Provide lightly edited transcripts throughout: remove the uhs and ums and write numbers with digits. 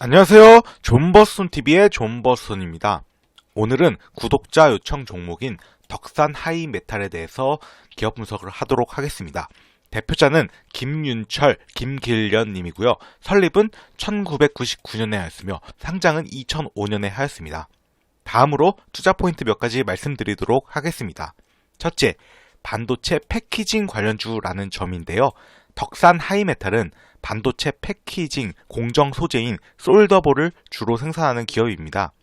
안녕하세요. 존버슨TV의 존버슨입니다. 오늘은 구독자 요청 종목인 덕산 하이메탈에 대해서 기업 분석을 하도록 하겠습니다. 대표자는 김윤철, 김길련 님이고요. 설립은 1999년에 하였으며 상장은 2005년에 하였습니다. 다음으로 투자 포인트 몇 가지 말씀드리도록 하겠습니다. 첫째, 반도체 패키징 관련주라는 점인데요. 덕산 하이메탈은 반도체 패키징 공정 소재인 솔더볼을 주로 생산하는 기업입니다.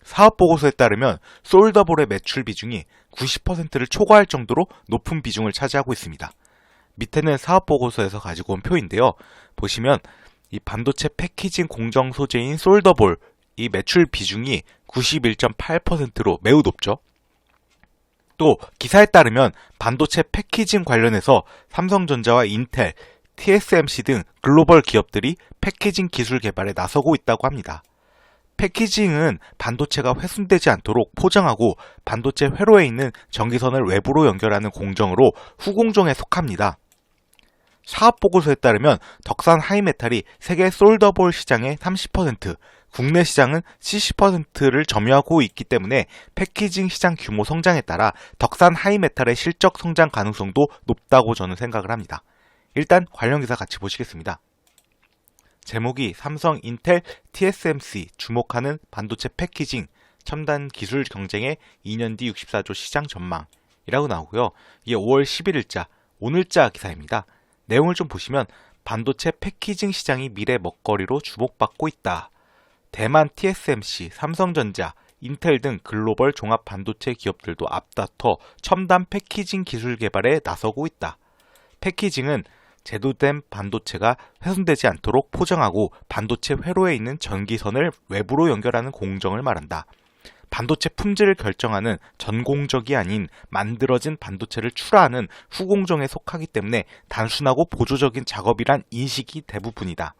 사업보고서에 따르면 솔더볼의 매출 비중이 90%를 초과할 정도로 높은 비중을 차지하고 있습니다. 밑에는 사업보고서에서 가지고 온 표인데요. 보시면 이 반도체 패키징 공정 소재인 솔더볼 이 매출 비중이 91.8%로 매우 높죠. 또 기사에 따르면 반도체 패키징 관련해서 삼성전자와 인텔, TSMC 등 글로벌 기업들이 패키징 기술 개발에 나서고 있다고 합니다. 패키징은 반도체가 훼손되지 않도록 포장하고 반도체 회로에 있는 전기선을 외부로 연결하는 공정으로 후공정에 속합니다. 사업보고서에 따르면 덕산 하이메탈이 세계 솔더볼 시장의 30%, 국내 시장은 70%를 점유하고 있기 때문에 패키징 시장 규모 성장에 따라 덕산 하이메탈의 실적 성장 가능성도 높다고 저는 생각을 합니다. 일단 관련 기사 같이 보시겠습니다. 제목이 삼성, 인텔, TSMC 주목하는 반도체 패키징 첨단 기술 경쟁의 2년 뒤 64조 시장 전망이라고 나오고요. 이게 5월 11일자 오늘자 기사입니다. 내용을 좀 보시면 반도체 패키징 시장이 미래 먹거리로 주목받고 있다. 대만 TSMC, 삼성전자, 인텔 등 글로벌 종합 반도체 기업들도 앞다퉈 첨단 패키징 기술 개발에 나서고 있다. 패키징은 제조된 반도체가 훼손되지 않도록 포장하고 반도체 회로에 있는 전기선을 외부로 연결하는 공정을 말한다. 반도체 품질을 결정하는 전공정이 아닌 만들어진 반도체를 출하하는 후공정에 속하기 때문에 단순하고 보조적인 작업이란 인식이 대부분이다.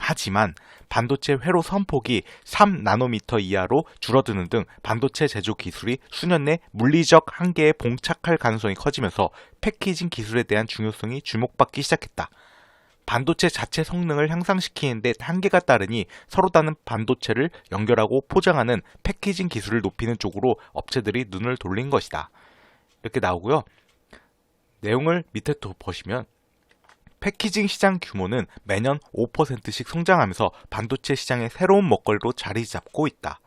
하지만 반도체 회로 선폭이 3나노미터 이하로 줄어드는 등 반도체 제조 기술이 수년 내 물리적 한계에 봉착할 가능성이 커지면서 패키징 기술에 대한 중요성이 주목받기 시작했다. 반도체 자체 성능을 향상시키는 데 한계가 따르니 서로 다른 반도체를 연결하고 포장하는 패키징 기술을 높이는 쪽으로 업체들이 눈을 돌린 것이다. 이렇게 나오고요. 내용을 밑에 또 보시면 패키징 시장 규모는 매년 5%씩 성장하면서 반도체 시장의 새로운 먹거리로 자리 잡고 있다.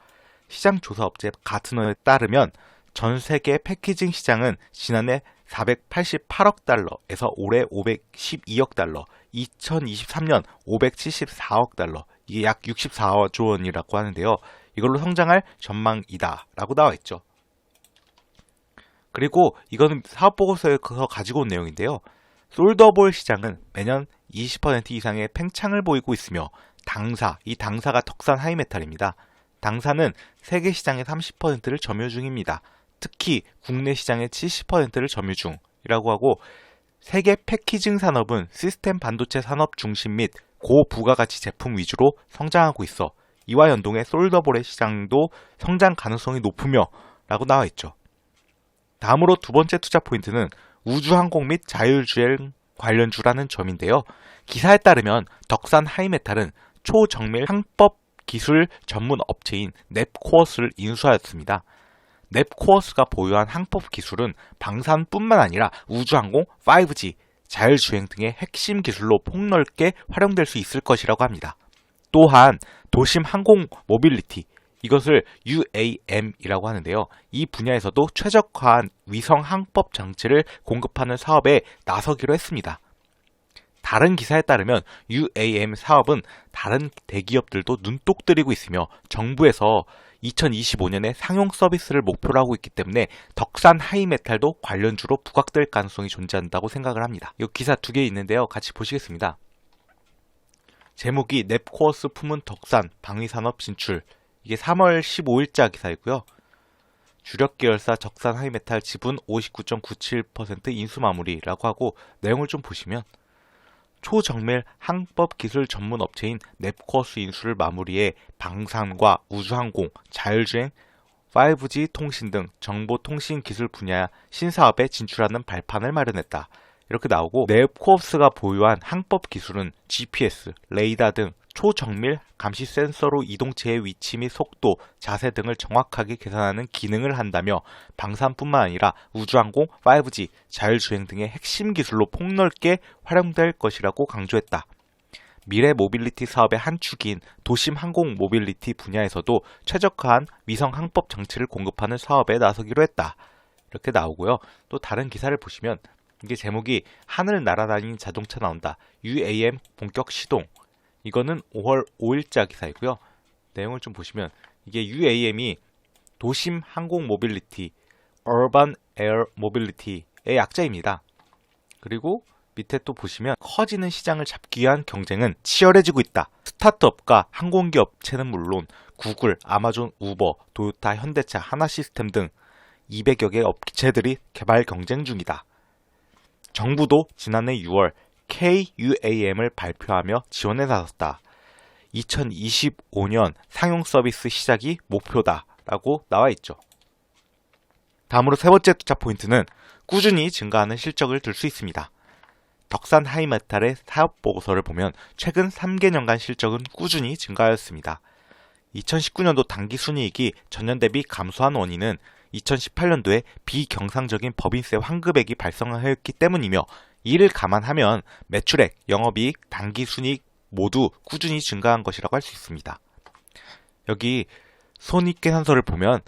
시장 조사 업체 가트너에 따르면 전 세계 패키징 시장은 지난해 488억 달러에서 올해 512억 달러, 2023년 574억 달러, 이게 약 64조 원이라고 하는데요. 이걸로 성장할 전망이다 라고 나와 있죠. 그리고 이거는 사업보고서에서 가지고 온 내용인데요. 솔더볼 시장은 매년 20% 이상의 팽창을 보이고 있으며 이 당사가 덕산 하이메탈입니다. 당사는 세계 시장의 30%를 점유 중입니다. 특히 국내 시장의 70%를 점유 중이라고 하고 세계 패키징 산업은 시스템 반도체 산업 중심 및 고부가가치 제품 위주로 성장하고 있어 이와 연동해 솔더볼의 시장도 성장 가능성이 높으며 라고 나와 있죠. 다음으로 두 번째 투자 포인트는 우주항공 및 자율주행 관련주라는 점인데요. 기사에 따르면 덕산 하이메탈은 초정밀 항법 기술 전문 업체인 넵코어스를 인수하였습니다. 넵코어스가 보유한 항법 기술은 방산뿐만 아니라 우주항공, 5G, 자율주행 등의 핵심 기술로 폭넓게 활용될 수 있을 것이라고 합니다. 또한 도심 항공 모빌리티, 이것을 UAM이라고 하는데요. 이 분야에서도 최적화한 위성 항법 장치를 공급하는 사업에 나서기로 했습니다. 다른 기사에 따르면 UAM 사업은 다른 대기업들도 눈독 들이고 있으며 정부에서 2025년에 상용 서비스를 목표로 하고 있기 때문에 덕산 하이메탈도 관련주로 부각될 가능성이 존재한다고 생각을 합니다. 이 기사 두 개 있는데요. 같이 보시겠습니다. 제목이 넵코어스 품은 덕산 방위산업 진출, 이게 3월 15일자 기사이고요. 주력 계열사 덕산 하이메탈 지분 59.97% 인수 마무리라고 하고 내용을 좀 보시면 초정밀 항법 기술 전문 업체인 넵코어스 인수를 마무리해 방산과 우주항공, 자율주행, 5G 통신 등 정보통신 기술 분야 신사업에 진출하는 발판을 마련했다. 이렇게 나오고 넵코어스가 보유한 항법 기술은 GPS, 레이더 등 초정밀 감시 센서로 이동체의 위치 및 속도, 자세 등을 정확하게 계산하는 기능을 한다며 방산뿐만 아니라 우주항공, 5G, 자율주행 등의 핵심 기술로 폭넓게 활용될 것이라고 강조했다. 미래 모빌리티 사업의 한 축인 도심 항공 모빌리티 분야에서도 최적화한 위성 항법 장치를 공급하는 사업에 나서기로 했다. 이렇게 나오고요. 또 다른 기사를 보시면 이게 제목이 하늘 날아다니는 자동차 나온다. UAM 본격 시동. 이거는 5월 5일자 기사이고요. 내용을 좀 보시면 이게 UAM이 도심 항공 모빌리티, Urban Air Mobility의 약자입니다. 그리고 밑에 또 보시면 커지는 시장을 잡기 위한 경쟁은 치열해지고 있다. 스타트업과 항공기 업체는 물론 구글, 아마존, 우버, 도요타, 현대차, 하나시스템 등 200여 개 업체들이 개발 경쟁 중이다. 정부도 지난해 6월 KUAM을 발표하며 지원에 나섰다. 2025년 상용 서비스 시작이 목표다 라고 나와 있죠. 다음으로 세 번째 투자 포인트는 꾸준히 증가하는 실적을 들 수 있습니다. 덕산 하이메탈의 사업 보고서를 보면 최근 3개년간 실적은 꾸준히 증가하였습니다. 2019년도 당기순이익이 전년 대비 감소한 원인은 2018년도에 비경상적인 법인세 환급액이 발생하였기 때문이며 이를 감안하면 매출액, 영업이익, 당기순이익 모두 꾸준히 증가한 것이라고 할 수 있습니다. 여기 손익계산서를 보면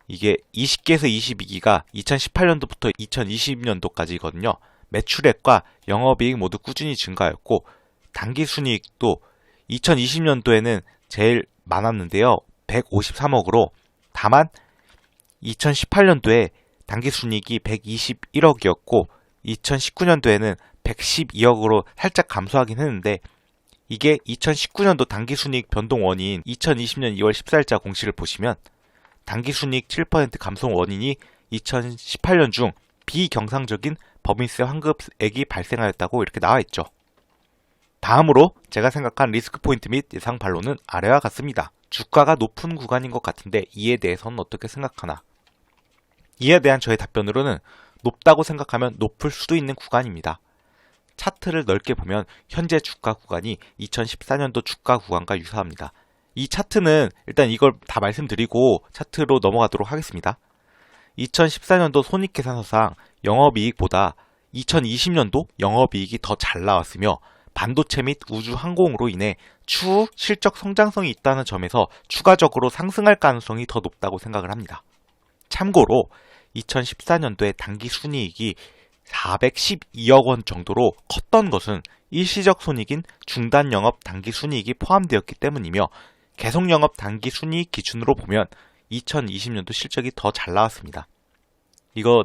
이게 20기에서 22기가 2018년도부터 2020년도까지거든요. 매출액과 영업이익 모두 꾸준히 증가하였고 당기순이익도 2020년도에는 제일 많았는데요. 153억으로 다만 2018년도에 당기순이익이 121억이었고 2019년도에는 112억으로 살짝 감소하긴 했는데 이게 2019년도 당기순이익 변동 원인 2020년 2월 14일자 공시를 보시면 당기순이익 7% 감소 원인이 2018년 중 비경상적인 법인세 환급액이 발생하였다고 이렇게 나와 있죠. 다음으로 제가 생각한 리스크 포인트 및 예상 반론은 아래와 같습니다. 주가가 높은 구간인 것 같은데 이에 대해서는 어떻게 생각하나? 이에 대한 저의 답변으로는 높다고 생각하면 높을 수도 있는 구간입니다. 차트를 넓게 보면 현재 주가 구간이 2014년도 주가 구간과 유사합니다. 이 차트는 일단 이걸 다 말씀드리고 차트로 넘어가도록 하겠습니다. 2014년도 손익계산서상 영업이익보다 2020년도 영업이익이 더 잘 나왔으며 반도체 및 우주항공으로 인해 추후 실적 성장성이 있다는 점에서 추가적으로 상승할 가능성이 더 높다고 생각을 합니다. 참고로 2014년도에 당기순이익이 412억 원 정도로 컸던 것은 일시적 손익인 중단영업 당기순이익이 포함되었기 때문이며 계속영업 당기순이익 기준으로 보면 2020년도 실적이 더 잘 나왔습니다. 이거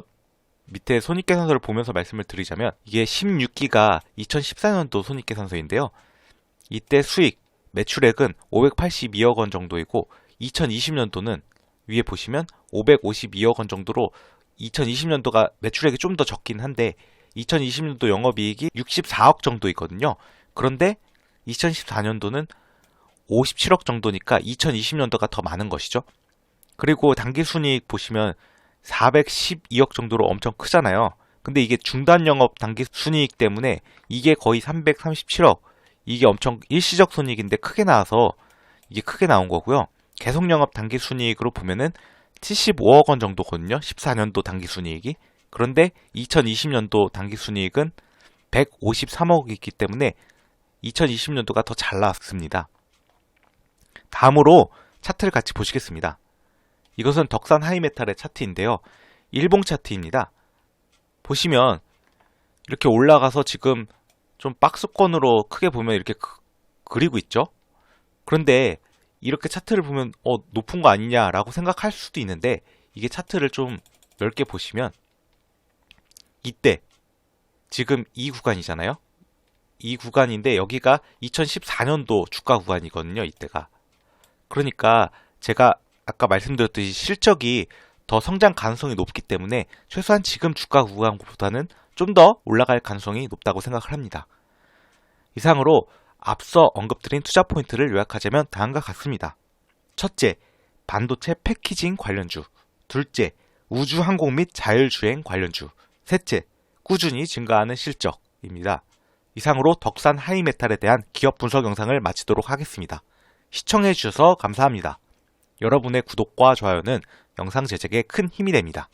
밑에 손익계산서를 보면서 말씀을 드리자면 이게 16기가 2014년도 손익계산서인데요. 이때 수익, 매출액은 582억 원 정도이고 2020년도는 위에 보시면 552억 원 정도로 2020년도가 매출액이 좀 더 적긴 한데 2020년도 영업이익이 64억 정도 있거든요. 그런데 2014년도는 57억 정도니까 2020년도가 더 많은 것이죠. 그리고 당기순이익 보시면 412억 정도로 엄청 크잖아요. 근데 이게 중단영업 당기순이익 때문에 이게 거의 337억, 이게 엄청 일시적 손익인데 크게 나와서 이게 크게 나온 거고요. 계속영업 당기순이익으로 보면은 75억 원 정도거든요. 14년도 당기순이익이. 그런데 2020년도 당기순이익은 153억이기 때문에 2020년도가 더 잘 나왔습니다. 다음으로 차트를 같이 보시겠습니다. 이것은 덕산 하이메탈의 차트인데요. 일봉 차트입니다. 보시면 이렇게 올라가서 지금 좀 박스권으로 크게 보면 이렇게 그리고 있죠. 그런데 이렇게 차트를 보면 높은 거 아니냐라고 생각할 수도 있는데 이게 차트를 좀 넓게 보시면 이때 지금 이 구간이잖아요. 이 구간인데 여기가 2014년도 주가 구간이거든요. 이때가. 그러니까 제가 아까 말씀드렸듯이 실적이 더 성장 가능성이 높기 때문에 최소한 지금 주가 구간보다는 좀 더 올라갈 가능성이 높다고 생각을 합니다. 이상으로 앞서 언급드린 투자 포인트를 요약하자면 다음과 같습니다. 첫째, 반도체 패키징 관련주. 둘째, 우주항공 및 자율주행 관련주. 셋째, 꾸준히 증가하는 실적입니다. 이상으로 덕산 하이메탈에 대한 기업 분석 영상을 마치도록 하겠습니다. 시청해주셔서 감사합니다. 여러분의 구독과 좋아요는 영상 제작에 큰 힘이 됩니다.